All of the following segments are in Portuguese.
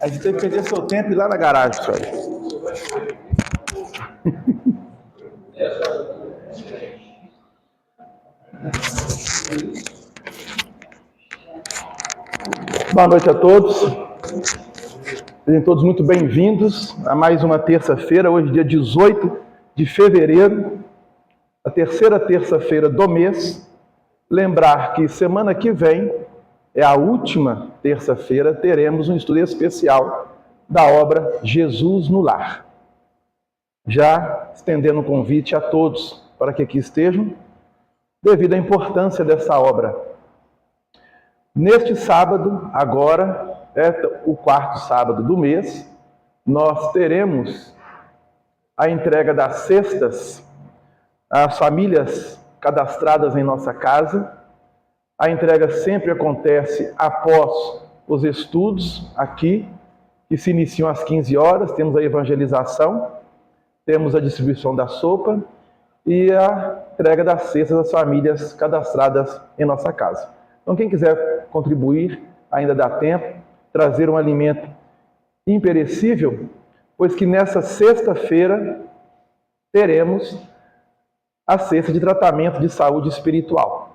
A gente tem que perder seu tempo e ir lá na garagem, só. Boa noite a todos. Sejam todos muito bem-vindos a mais uma terça-feira, hoje dia 18 de fevereiro, a terceira terça-feira do mês. Lembrar que semana que vem, é a última terça-feira, teremos um estudo especial da obra Jesus no Lar. Já estendendo o convite a todos para que aqui estejam, devido à importância dessa obra. Neste sábado, agora, é o quarto sábado do mês, nós teremos a entrega das cestas às famílias cadastradas em nossa casa. A entrega sempre acontece após os estudos aqui, que se iniciam às 15 horas, temos a evangelização, temos a distribuição da sopa e a entrega das cestas às famílias cadastradas em nossa casa. Então, quem quiser contribuir, ainda dá tempo, trazer um alimento imperecível, pois que nessa sexta-feira teremos a cesta de tratamento de saúde espiritual.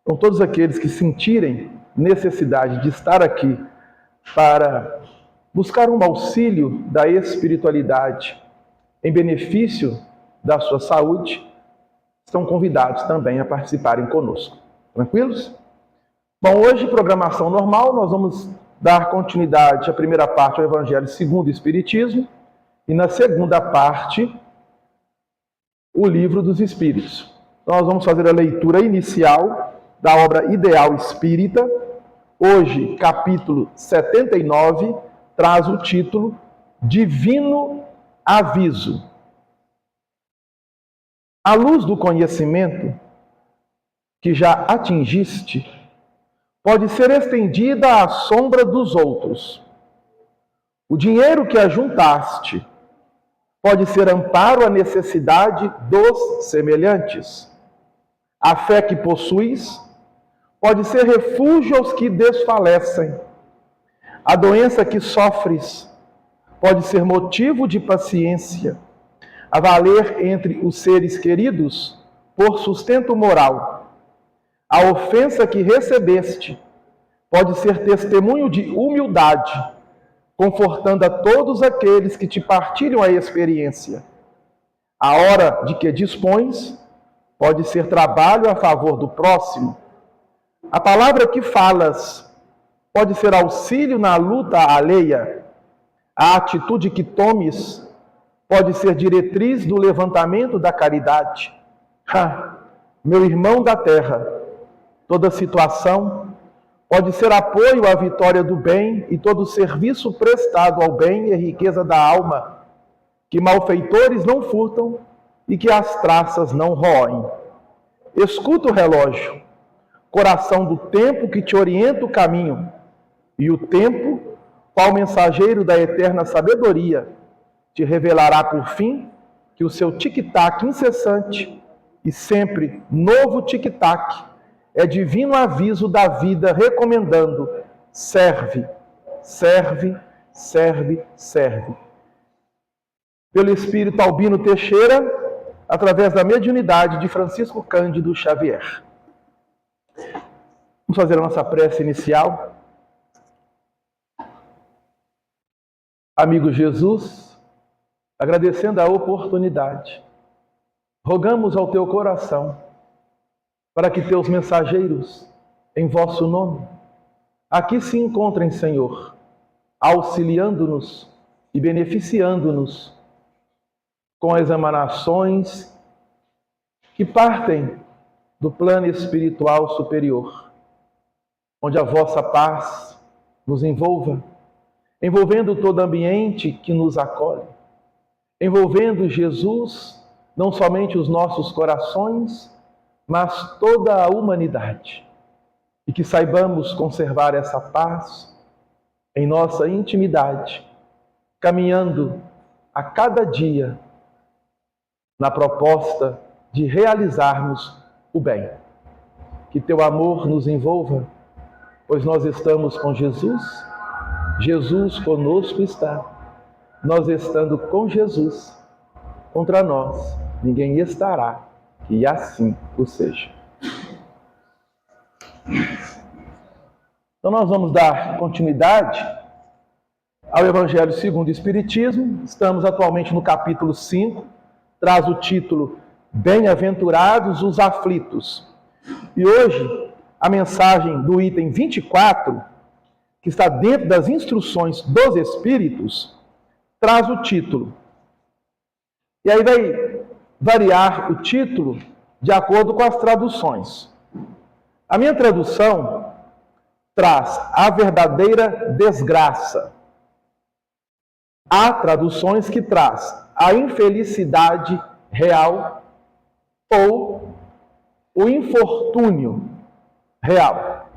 Então, todos aqueles que sentirem necessidade de estar aqui para buscar um auxílio da espiritualidade em benefício da sua saúde, estão convidados também a participarem conosco. Tranquilos? Bom, hoje, programação normal, nós vamos dar continuidade à primeira parte ao Evangelho segundo o Espiritismo e na segunda parte, o Livro dos Espíritos. Então, nós vamos fazer a leitura inicial da obra Ideal Espírita. Hoje, capítulo 79, traz o título Divino Aviso. A luz do conhecimento que já atingiste pode ser estendida à sombra dos outros. O dinheiro que ajuntaste pode ser amparo à necessidade dos semelhantes. A fé que possuis pode ser refúgio aos que desfalecem. A doença que sofres pode ser motivo de paciência, a valer entre os seres queridos por sustento moral. A ofensa que recebeste pode ser testemunho de humildade, confortando a todos aqueles que te partilham a experiência. A hora de que dispões pode ser trabalho a favor do próximo. A palavra que falas pode ser auxílio na luta alheia. A atitude que tomes pode ser diretriz do levantamento da caridade. Meu irmão da terra, toda situação pode ser apoio à vitória do bem e todo serviço prestado ao bem é riqueza da alma, que malfeitores não furtam e que as traças não roem. Escuta o relógio, coração do tempo que te orienta o caminho, e o tempo, qual mensageiro da eterna sabedoria, te revelará por fim que o seu tic-tac incessante e sempre novo tic-tac é divino aviso da vida recomendando: serve, serve, serve, serve. Pelo Espírito Albino Teixeira, através da mediunidade de Francisco Cândido Xavier. Vamos fazer a nossa prece inicial. Amigo Jesus, agradecendo a oportunidade, rogamos ao teu coração para que teus mensageiros, em vosso nome, aqui se encontrem, Senhor, auxiliando-nos e beneficiando-nos com as emanações que partem do plano espiritual superior, onde a vossa paz nos envolva, envolvendo todo ambiente que nos acolhe, envolvendo, Jesus, não somente os nossos corações, mas toda a humanidade. E que saibamos conservar essa paz em nossa intimidade, caminhando a cada dia na proposta de realizarmos o bem. Que teu amor nos envolva, pois nós estamos com Jesus Jesus conosco está. Nós estando com Jesus, contra nós ninguém estará, e assim o seja. Então nós vamos dar continuidade ao Evangelho segundo o Espiritismo. Estamos atualmente no capítulo 5, traz o título Bem-aventurados os aflitos. E hoje a mensagem do item 24, que está dentro das instruções dos Espíritos, traz o título. E aí vai variar o título de acordo com as traduções. A minha tradução traz a verdadeira desgraça. Há traduções que traz a infelicidade real ou o infortúnio real.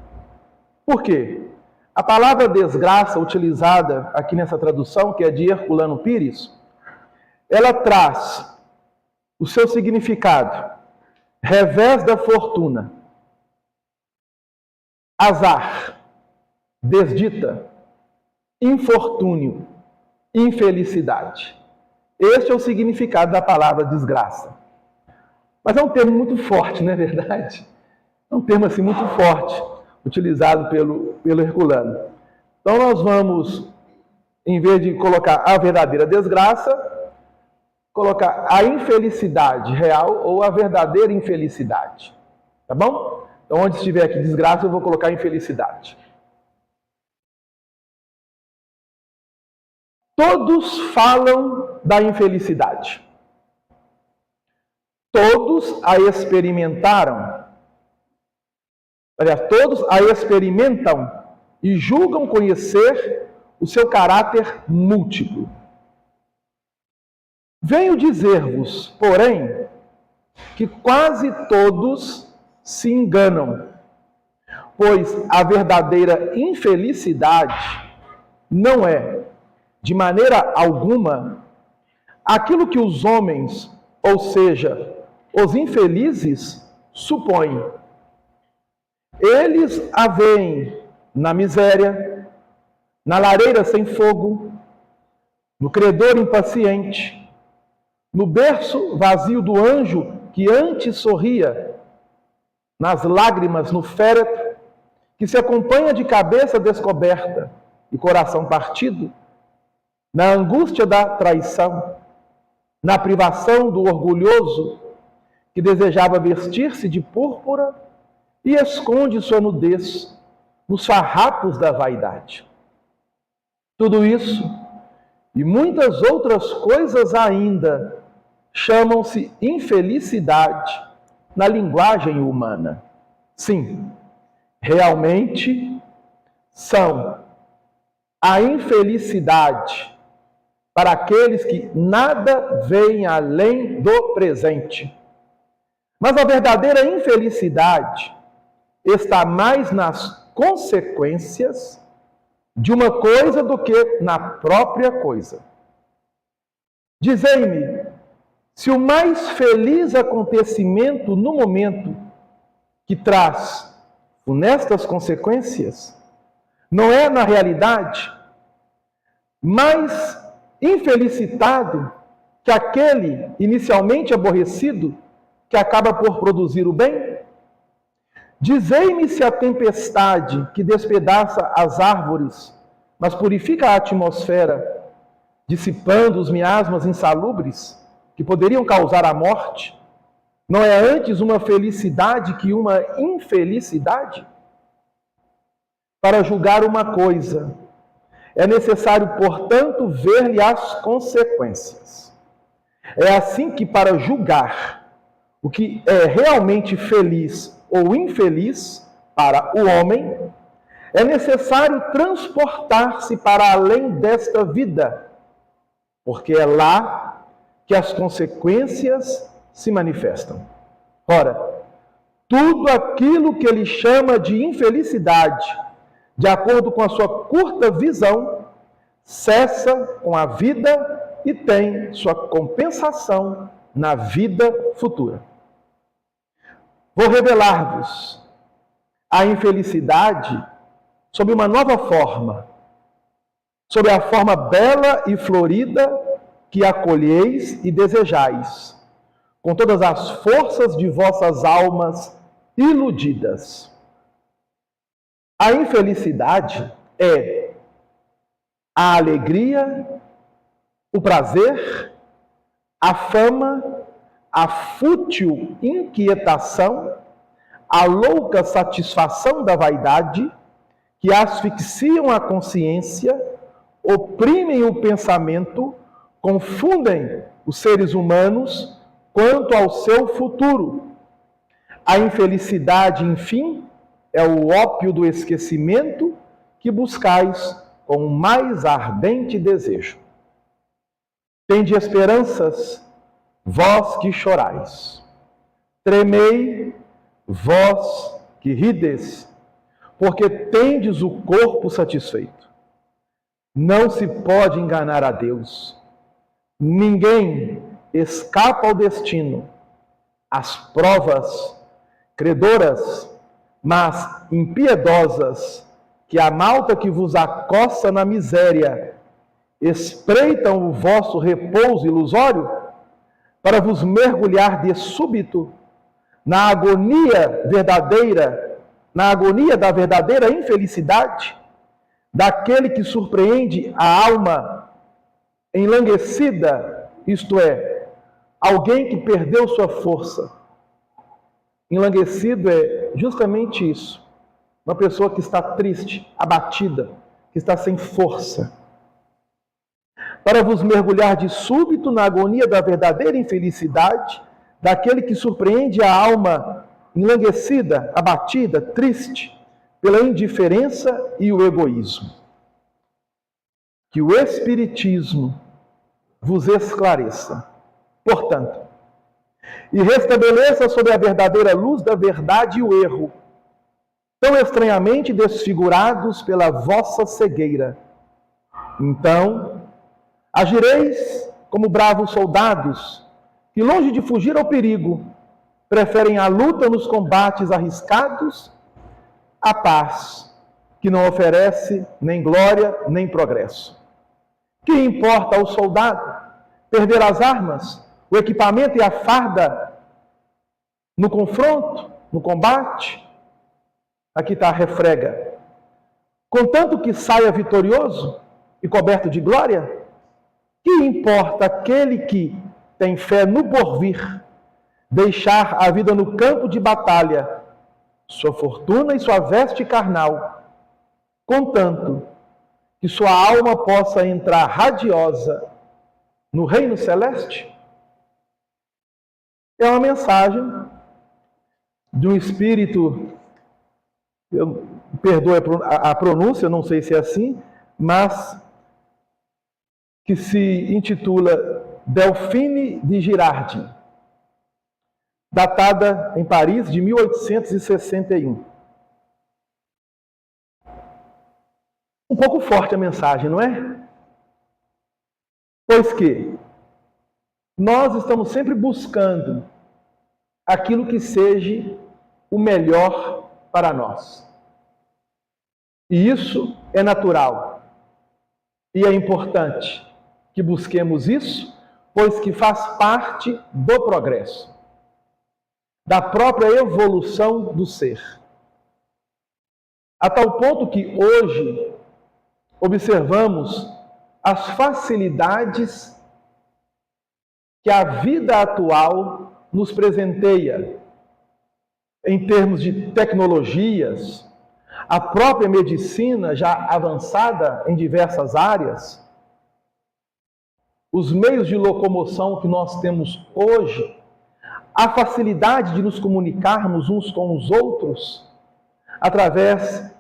Por quê? A palavra desgraça utilizada aqui nessa tradução, que é de Herculano Pires, ela traz o seu significado: revés da fortuna, azar, desdita, infortúnio, infelicidade. Este é o significado da palavra desgraça. Mas é um termo muito forte, não é verdade? É um termo assim muito forte, utilizado pelo Herculano. Então nós vamos, em vez de colocar a verdadeira desgraça, colocar a infelicidade real ou a verdadeira infelicidade. Tá bom? Então onde estiver aqui desgraça, eu vou colocar infelicidade. Todos falam da infelicidade. Todos a experimentaram. Aliás, todos a experimentam e julgam conhecer o seu caráter múltiplo. Venho dizer-vos, porém, que quase todos se enganam, pois a verdadeira infelicidade não é, de maneira alguma, aquilo que os homens, ou seja, os infelizes, supõem. Eles a veem na miséria, na lareira sem fogo, no credor impaciente, no berço vazio do anjo que antes sorria, nas lágrimas no féretro, que se acompanha de cabeça descoberta e coração partido, na angústia da traição, na privação do orgulhoso que desejava vestir-se de púrpura e esconde sua nudez nos farrapos da vaidade. Tudo isso e muitas outras coisas ainda chamam-se infelicidade na linguagem humana. Sim, realmente são a infelicidade para aqueles que nada veem além do presente. Mas a verdadeira infelicidade está mais nas consequências de uma coisa do que na própria coisa. Dizei-me, se o mais feliz acontecimento no momento que traz funestas consequências não é, na realidade, mais infelicitado que aquele inicialmente aborrecido que acaba por produzir o bem? Dizei-me se a tempestade que despedaça as árvores, mas purifica a atmosfera, dissipando os miasmas insalubres que poderiam causar a morte, não é antes uma felicidade que uma infelicidade? Para julgar uma coisa, é necessário, portanto, ver-lhe as consequências. É assim que, para julgar o que é realmente feliz ou infeliz para o homem, é necessário transportar-se para além desta vida, porque é lá que as consequências se manifestam. Ora, tudo aquilo que ele chama de infelicidade, de acordo com a sua curta visão, cessa com a vida e tem sua compensação na vida futura. Vou revelar-vos a infelicidade sob uma nova forma, sob a forma bela e florida que acolheis e desejais, com todas as forças de vossas almas iludidas. A infelicidade é a alegria, o prazer, a fama, a fútil inquietação, a louca satisfação da vaidade, que asfixiam a consciência, oprimem o pensamento, confundem os seres humanos quanto ao seu futuro. A infelicidade, enfim, é o ópio do esquecimento que buscais com o mais ardente desejo. Tende esperanças, vós que chorais. Tremei, vós que rides, porque tendes o corpo satisfeito. Não se pode enganar a Deus. Ninguém escapa ao destino. As provas credoras, mas impiedosas, que a malta que vos acossa na miséria espreitam o vosso repouso ilusório para vos mergulhar de súbito na agonia verdadeira, na agonia da verdadeira infelicidade, daquele que surpreende a alma enlanguecida, isto é, alguém que perdeu sua força. Enlanguecido é justamente isso, uma pessoa que está triste, abatida, que está sem força. Para vos mergulhar de súbito na agonia da verdadeira infelicidade, daquele que surpreende a alma enlanguecida, abatida, triste, pela indiferença e o egoísmo. Que o Espiritismo vos esclareça, portanto, e restabeleça sob a verdadeira luz da verdade e o erro, tão estranhamente desfigurados pela vossa cegueira. Então, agireis como bravos soldados, que longe de fugir ao perigo, preferem a luta nos combates arriscados, a paz, que não oferece nem glória, nem progresso. Que importa ao soldado perder as armas, o equipamento e a farda no confronto, no combate? Aqui está a refrega. Contanto que saia vitorioso e coberto de glória, que importa aquele que tem fé no porvir, deixar a vida no campo de batalha, sua fortuna e sua veste carnal, contanto que sua alma possa entrar radiosa no reino celeste? É uma mensagem de um espírito, perdoe a pronúncia, não sei se é assim, mas que se intitula Delphine de Girardin, datada em Paris de 1861. Um pouco forte a mensagem, não é? Pois que nós estamos sempre buscando aquilo que seja o melhor para nós. E isso é natural. E é importante que busquemos isso, pois que faz parte do progresso, da própria evolução do ser. A tal ponto que hoje observamos as facilidades que a vida atual nos presenteia, em termos de tecnologias, a própria medicina já avançada em diversas áreas, os meios de locomoção que nós temos hoje, a facilidade de nos comunicarmos uns com os outros através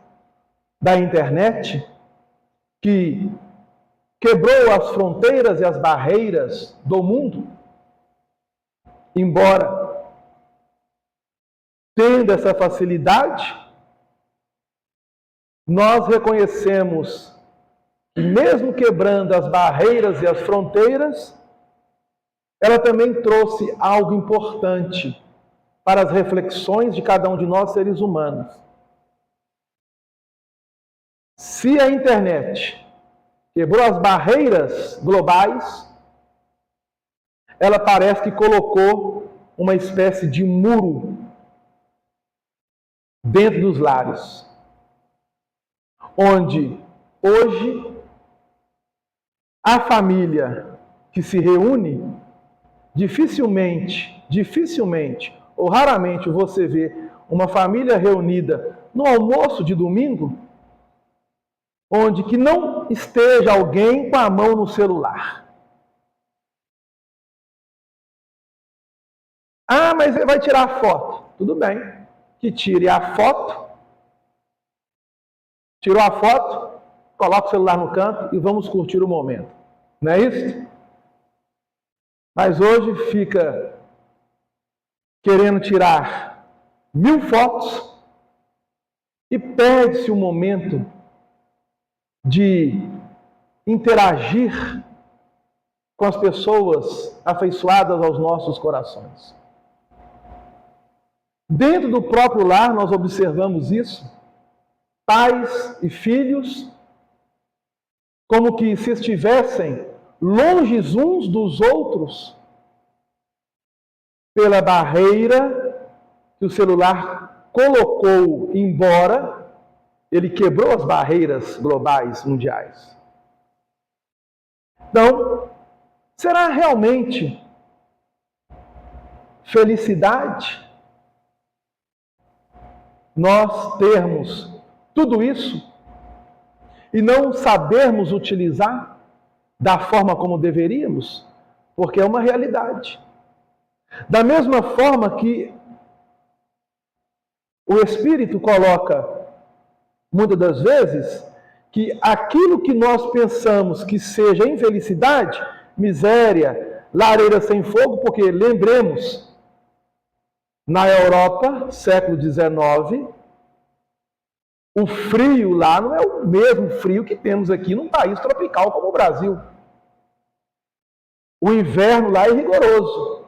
da internet, que quebrou as fronteiras e as barreiras do mundo, embora tendo essa facilidade, nós reconhecemos que mesmo quebrando as barreiras e as fronteiras, ela também trouxe algo importante para as reflexões de cada um de nós, seres humanos. Se a internet quebrou as barreiras globais, ela parece que colocou uma espécie de muro dentro dos lares, onde hoje a família que se reúne, dificilmente ou raramente você vê uma família reunida no almoço de domingo, onde que não esteja alguém com a mão no celular. Ah, mas ele vai tirar foto. Tudo bem, que tire a foto. Tirou a foto, coloca o celular no canto e vamos curtir o momento. Não é isso? Mas hoje fica querendo tirar 1000 fotos e perde-se o momento de interagir com as pessoas afeiçoadas aos nossos corações. Dentro do próprio lar nós observamos isso, pais e filhos, como que se estivessem longe uns dos outros, pela barreira que o celular colocou, embora ele quebrou as barreiras globais, mundiais. Então, será realmente felicidade nós termos tudo isso e não sabermos utilizar da forma como deveríamos? Porque é uma realidade. Da mesma forma que o Espírito coloca, muitas das vezes, que aquilo que nós pensamos que seja infelicidade, miséria, lareira sem fogo, porque lembremos, na Europa, século XIX, o frio lá não é o mesmo frio que temos aqui num país tropical como o Brasil. O inverno lá é rigoroso.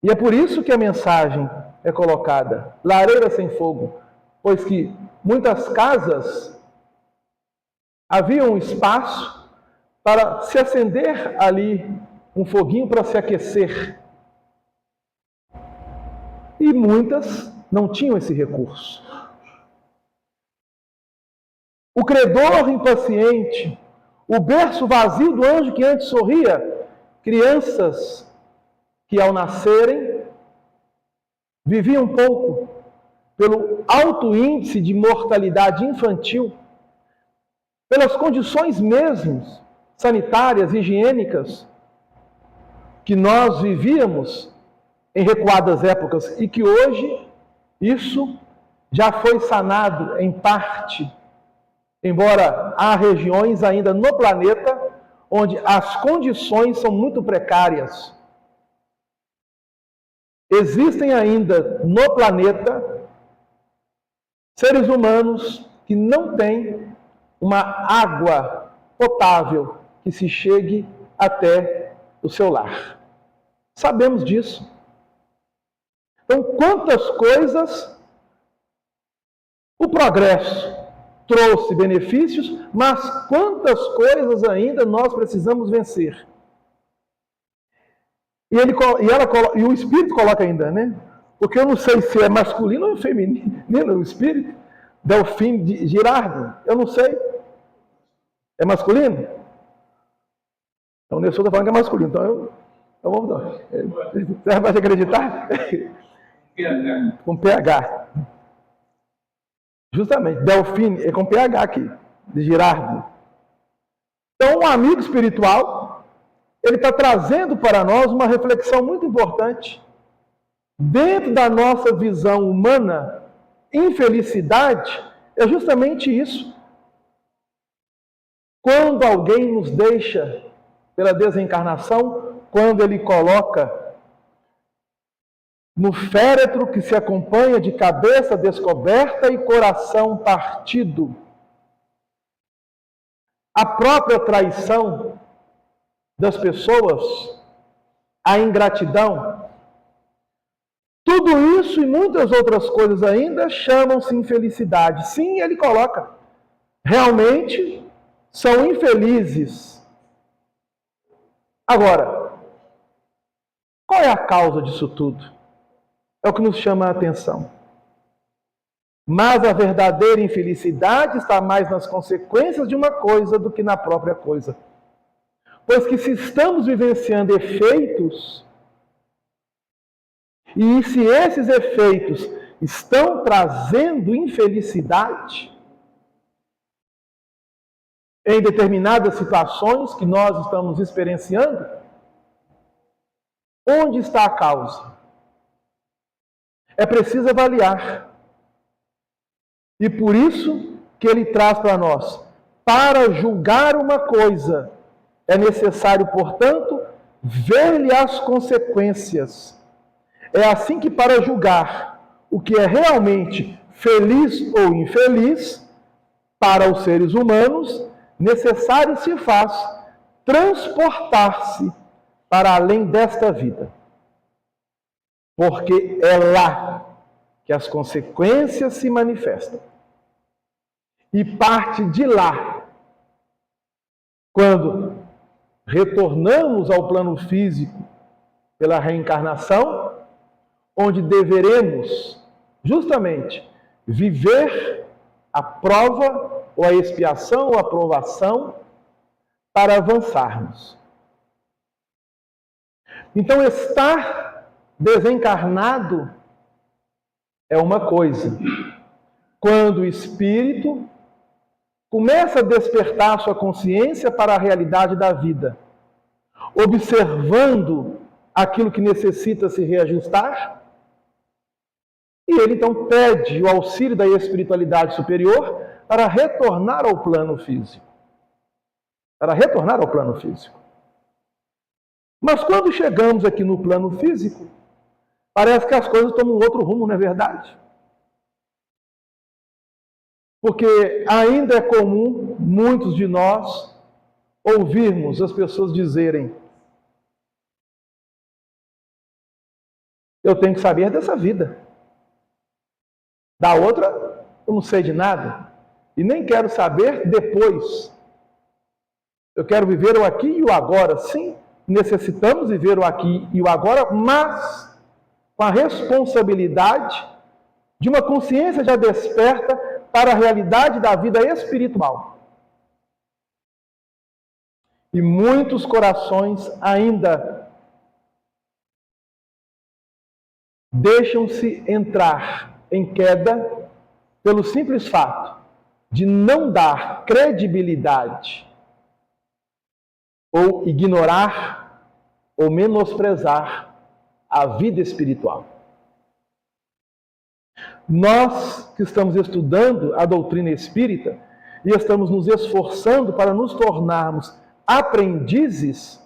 E é por isso que a mensagem é colocada, lareira sem fogo, pois que muitas casas havia um espaço para se acender ali um foguinho para se aquecer. E muitas não tinham esse recurso. O credor impaciente, o berço vazio do anjo que antes sorria, crianças que ao nascerem viviam pouco pelo alto índice de mortalidade infantil, pelas condições mesmo sanitárias, higiênicas, que nós vivíamos em recuadas épocas e que hoje isso já foi sanado em parte, embora há regiões ainda no planeta onde as condições são muito precárias. Existem ainda no planeta seres humanos que não têm uma água potável que se chegue até o seu lar. Sabemos disso. Então, quantas coisas o progresso trouxe benefícios, mas quantas coisas ainda nós precisamos vencer. E o Espírito coloca ainda, né? Porque eu não sei se é masculino ou feminino o Espírito. Delfim de Girardi, eu não sei. É masculino? Então o Nelson está falando que é masculino, então vamos dar. Você vai acreditar? Com PH. Justamente, Delfim é com PH aqui, de Girardi. Então, um amigo espiritual, ele está trazendo para nós uma reflexão muito importante. Dentro da nossa visão humana, infelicidade é justamente isso. Quando alguém nos deixa pela desencarnação, quando ele coloca no féretro que se acompanha de cabeça descoberta e coração partido, a própria traição das pessoas, a ingratidão, tudo isso e muitas outras coisas ainda chamam-se infelicidade. Sim, ele coloca. realmente são infelizes. Agora, qual é a causa disso tudo? É o que nos chama a atenção. Mas a verdadeira infelicidade está mais nas consequências de uma coisa do que na própria coisa. Pois que se estamos vivenciando efeitos, e se esses efeitos estão trazendo infelicidade em determinadas situações que nós estamos experienciando, onde está a causa? É preciso avaliar. E por isso que ele traz para nós, para julgar uma coisa, é necessário, portanto, ver-lhe as consequências. É assim que, para julgar o que é realmente feliz ou infeliz para os seres humanos, necessário se faz transportar-se para além desta vida. Porque é lá que as consequências se manifestam. E parte de lá, quando retornamos ao plano físico pela reencarnação, onde deveremos justamente viver a prova ou a expiação ou a provação para avançarmos. Então, estar desencarnado é uma coisa. Quando o espírito começa a despertar sua consciência para a realidade da vida, observando aquilo que necessita se reajustar, e ele então pede o auxílio da espiritualidade superior para retornar ao plano físico. Para retornar ao plano físico. Mas quando chegamos aqui no plano físico, parece que as coisas tomam outro rumo, não é verdade? Porque ainda é comum, muitos de nós, ouvirmos as pessoas dizerem: eu tenho que saber dessa vida. Da outra, eu não sei de nada. E nem quero saber depois. Eu quero viver o aqui e o agora. Sim, necessitamos viver o aqui e o agora, mas com a responsabilidade de uma consciência já desperta para a realidade da vida espiritual. E muitos corações ainda deixam-se entrar em queda pelo simples fato de não dar credibilidade ou ignorar ou menosprezar a vida espiritual. Nós que estamos estudando a doutrina espírita e estamos nos esforçando para nos tornarmos aprendizes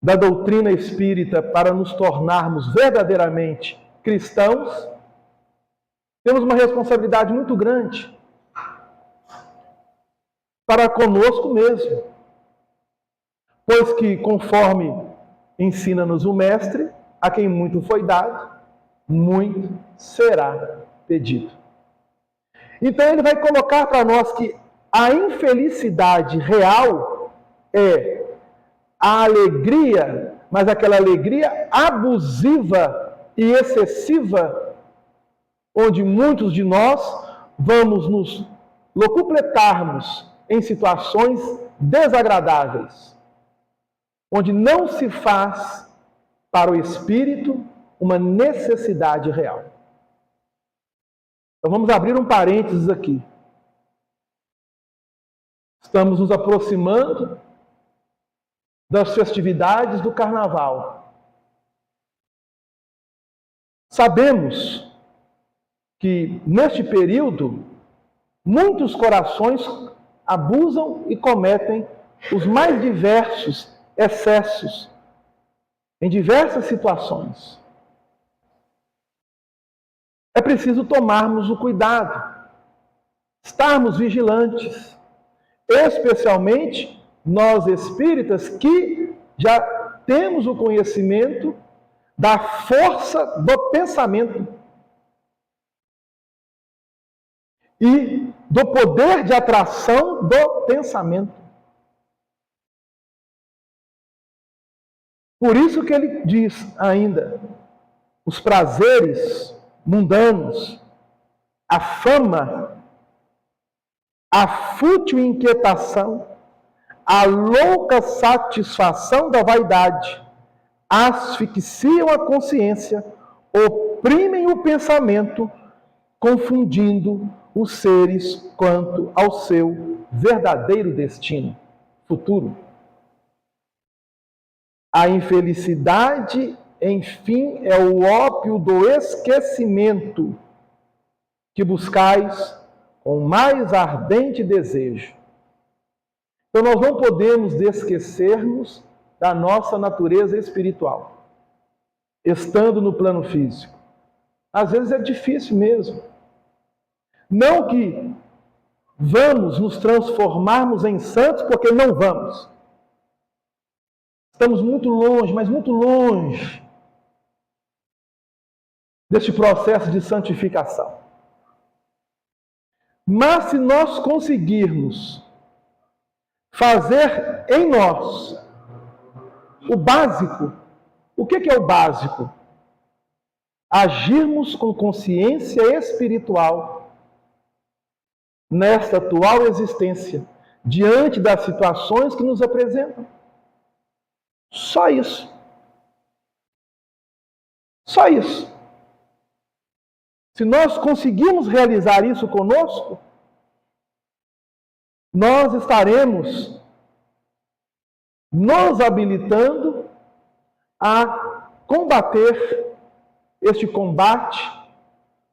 da doutrina espírita, para nos tornarmos verdadeiramente cristãos, temos uma responsabilidade muito grande para conosco mesmo. Pois que, conforme ensina-nos o Mestre, a quem muito foi dado, muito será pedido. Então ele vai colocar para nós que a infelicidade real é a alegria, mas aquela alegria abusiva e excessiva, onde muitos de nós vamos nos locupletarmos em situações desagradáveis, onde não se faz para o espírito uma necessidade real. Então vamos abrir um parênteses aqui. Estamos nos aproximando das festividades do Carnaval. Sabemos que neste período muitos corações abusam e cometem os mais diversos excessos em diversas situações. É preciso tomarmos o cuidado, estarmos vigilantes, especialmente nós espíritas que já temos o conhecimento da força do pensamento. E do poder de atração do pensamento. Por isso que ele diz ainda, os prazeres mundanos, a fama, a fútil inquietação, a louca satisfação da vaidade, asfixiam a consciência, oprimem o pensamento, confundindo os seres quanto ao seu verdadeiro destino futuro. A infelicidade, enfim, é o ópio do esquecimento que buscais com mais ardente desejo. Então nós não podemos esquecermos da nossa natureza espiritual, estando no plano físico. Às vezes é difícil mesmo. Não que vamos nos transformarmos em santos, porque não vamos. Estamos muito longe, mas muito longe deste processo de santificação. Mas se nós conseguirmos fazer em nós o básico, o que é o básico? Agirmos com consciência espiritual nesta atual existência, diante das situações que nos apresentam. Só isso. Só isso. Se nós conseguirmos realizar isso conosco, nós estaremos nos habilitando a combater este combate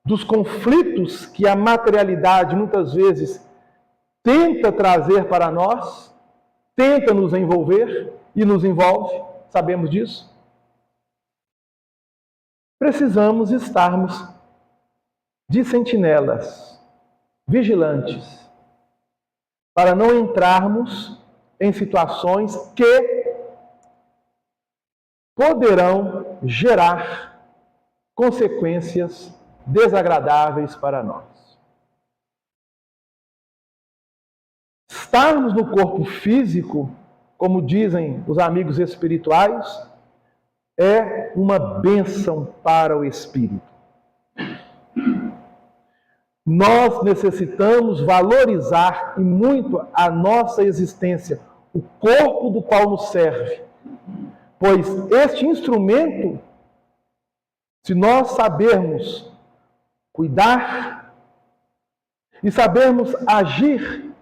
dos conflitos que a materialidade muitas vezes tenta trazer para nós, tenta nos envolver e nos envolve, sabemos disso. Precisamos estarmos de sentinelas, vigilantes, para não entrarmos em situações que poderão gerar consequências desagradáveis para nós. Estarmos no corpo físico, como dizem os amigos espirituais, é uma bênção para o espírito. Nós necessitamos valorizar e muito a nossa existência, o corpo do qual nos serve. Pois este instrumento, se nós sabermos cuidar e sabermos agir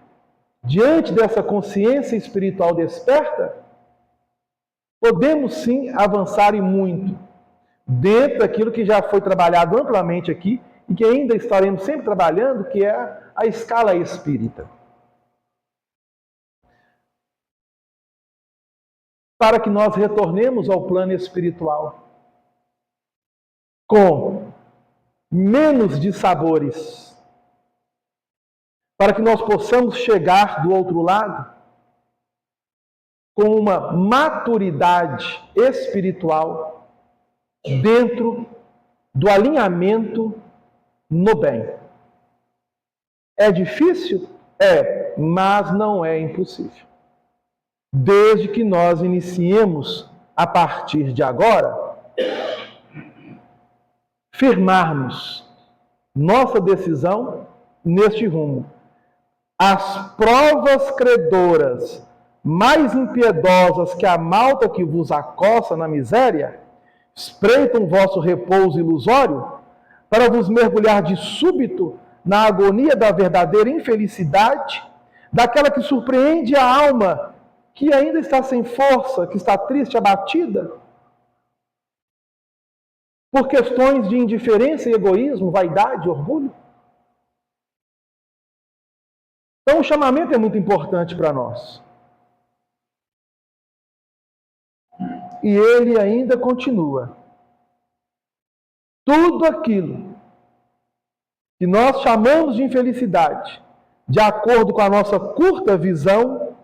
diante dessa consciência espiritual desperta, podemos sim avançar e muito dentro daquilo que já foi trabalhado amplamente aqui e que ainda estaremos sempre trabalhando, que é a escala espírita. Para que nós retornemos ao plano espiritual com menos dissabores, para que nós possamos chegar do outro lado com uma maturidade espiritual dentro do alinhamento no bem. É difícil? É, mas não é impossível. Desde que nós iniciemos, a partir de agora, firmarmos nossa decisão neste rumo. As provas credoras mais impiedosas que a malta que vos acossa na miséria, espreitam vosso repouso ilusório, para vos mergulhar de súbito na agonia da verdadeira infelicidade, daquela que surpreende a alma, que ainda está sem força, que está triste, abatida, por questões de indiferença e egoísmo, vaidade, orgulho. Então o chamamento é muito importante para nós. E ele ainda continua. Tudo aquilo que nós chamamos de infelicidade, de acordo com a nossa curta visão,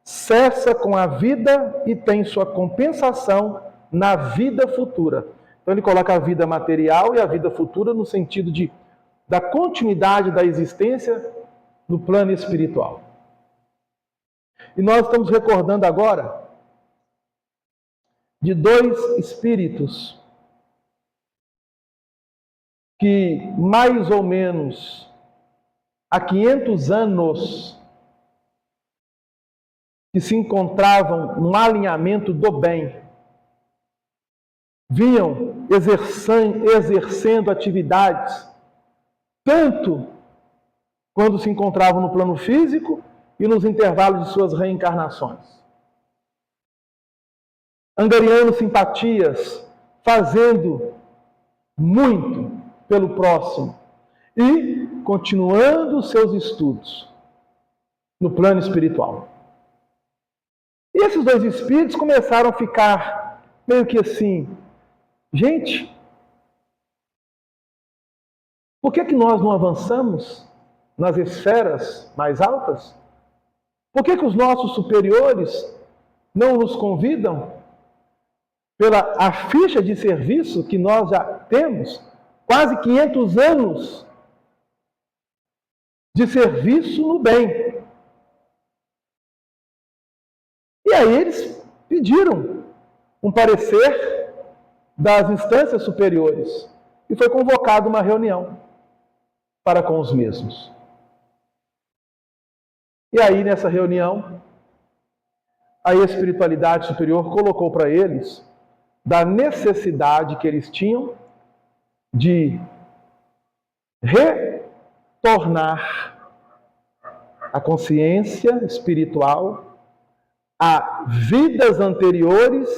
cessa com a vida e tem sua compensação na vida futura. Então ele coloca a vida material e a vida futura no sentido da continuidade da existência no plano espiritual. E nós estamos recordando agora de dois espíritos que mais ou menos há 500 anos que se encontravam no alinhamento do bem, vinham exercendo atividades, tanto quando se encontravam no plano físico e nos intervalos de suas reencarnações. Angariando simpatias, fazendo muito pelo próximo e continuando seus estudos no plano espiritual. E esses dois espíritos começaram a ficar meio que assim, gente, por que nós não avançamos nas esferas mais altas? Por que os nossos superiores não nos convidam pela a ficha de serviço que nós já temos, quase 500 anos de serviço no bem? E aí eles pediram um parecer das instâncias superiores e foi convocada uma reunião para com os mesmos. E aí nessa reunião, a espiritualidade superior colocou para eles da necessidade que eles tinham de retornar a consciência espiritual a vidas anteriores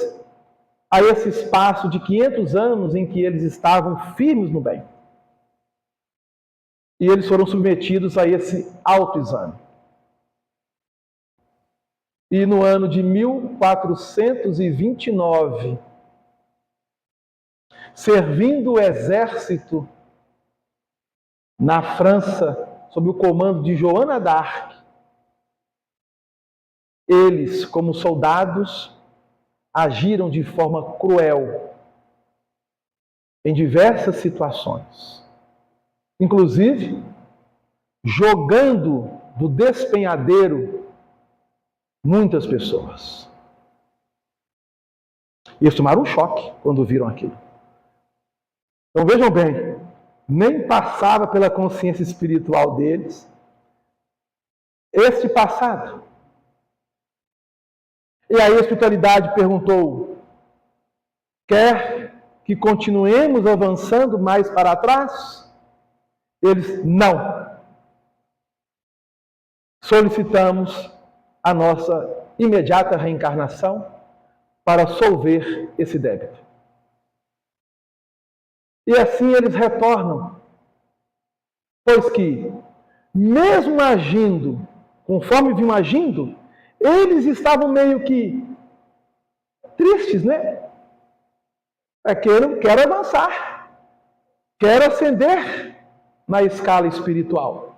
a esse espaço de 500 anos em que eles estavam firmes no bem. E eles foram submetidos a esse autoexame. E no ano de 1429, servindo o exército na França, sob o comando de Joana d'Arc, eles, como soldados, agiram de forma cruel em diversas situações. Inclusive, jogando do despenhadeiro muitas pessoas. E eles tomaram um choque quando viram aquilo. Então vejam bem, nem passava pela consciência espiritual deles este passado. E aí a espiritualidade perguntou: quer que continuemos avançando mais para trás? Eles, não. Solicitamos a nossa imediata reencarnação para solver esse débito. E assim eles retornam, pois que, mesmo agindo, conforme vinham agindo, eles estavam meio que tristes, né? Quero avançar, quero ascender na escala espiritual.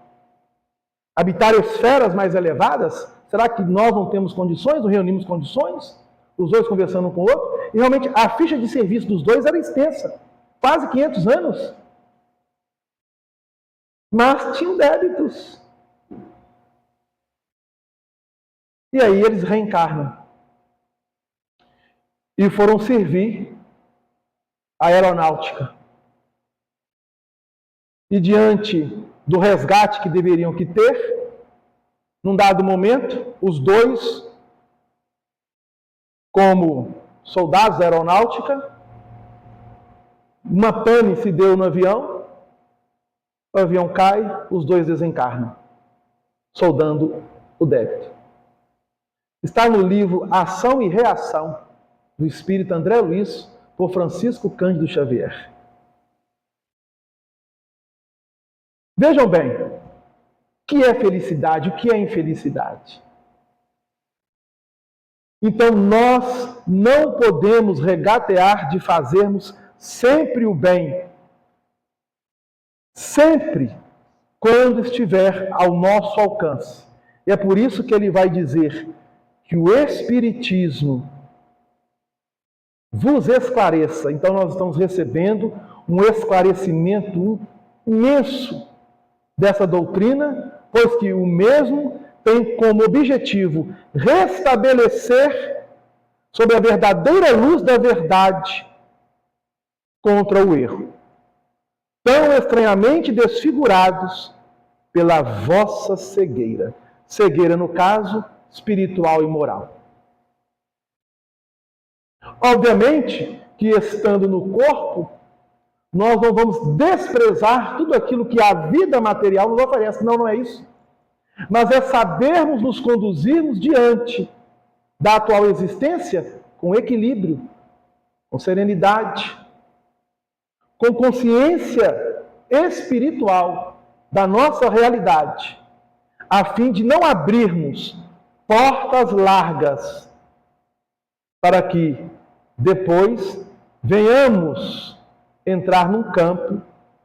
Habitar esferas mais elevadas, será que nós não temos condições, não reunimos condições? Os dois conversando um com o outro. E realmente a ficha de serviço dos dois era extensa, quase 500 anos. Mas tinham débitos. E aí eles reencarnam. E foram servir a aeronáutica. E diante do resgate que deveriam ter, num dado momento, os dois, como soldados da aeronáutica, uma pane se deu no avião, o avião cai, os dois desencarnam, soldando o débito. Está no livro Ação e Reação, do Espírito André Luiz, por Francisco Cândido Xavier. Vejam bem, o que é felicidade, o que é infelicidade? Então nós não podemos regatear de fazermos sempre o bem, sempre quando estiver ao nosso alcance. E é por isso que ele vai dizer que o Espiritismo vos esclareça. Então nós estamos recebendo um esclarecimento imenso dessa doutrina pois que o mesmo tem como objetivo restabelecer sob a verdadeira luz da verdade contra o erro, tão estranhamente desfigurados pela vossa cegueira. Cegueira, no caso, espiritual e moral. Obviamente que, estando no corpo, nós não vamos desprezar tudo aquilo que a vida material nos oferece. Não, não é isso. Mas é sabermos nos conduzirmos diante da atual existência com equilíbrio, com serenidade, com consciência espiritual da nossa realidade, a fim de não abrirmos portas largas para que depois venhamos entrar num campo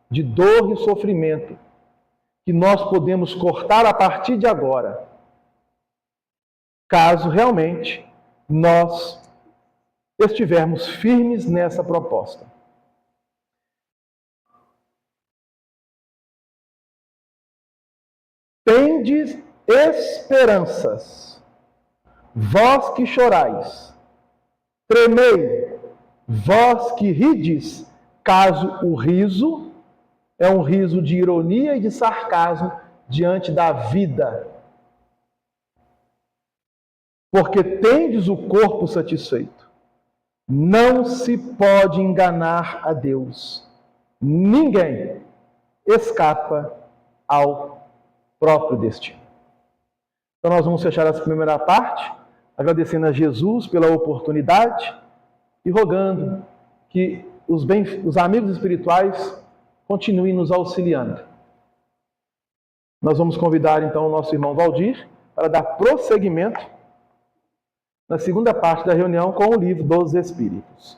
de dor e sofrimento que nós podemos cortar a partir de agora, caso realmente nós estivermos firmes nessa proposta. Tendes esperanças, vós que chorais, tremei, vós que rides, caso o riso é um riso de ironia e de sarcasmo diante da vida. Porque tendes o corpo satisfeito. Não se pode enganar a Deus. Ninguém escapa ao próprio destino. Então nós vamos fechar essa primeira parte, agradecendo a Jesus pela oportunidade e rogando que os amigos espirituais continuem nos auxiliando. Nós vamos convidar então o nosso irmão Valdir para dar prosseguimento na segunda parte da reunião com o Livro dos Espíritos.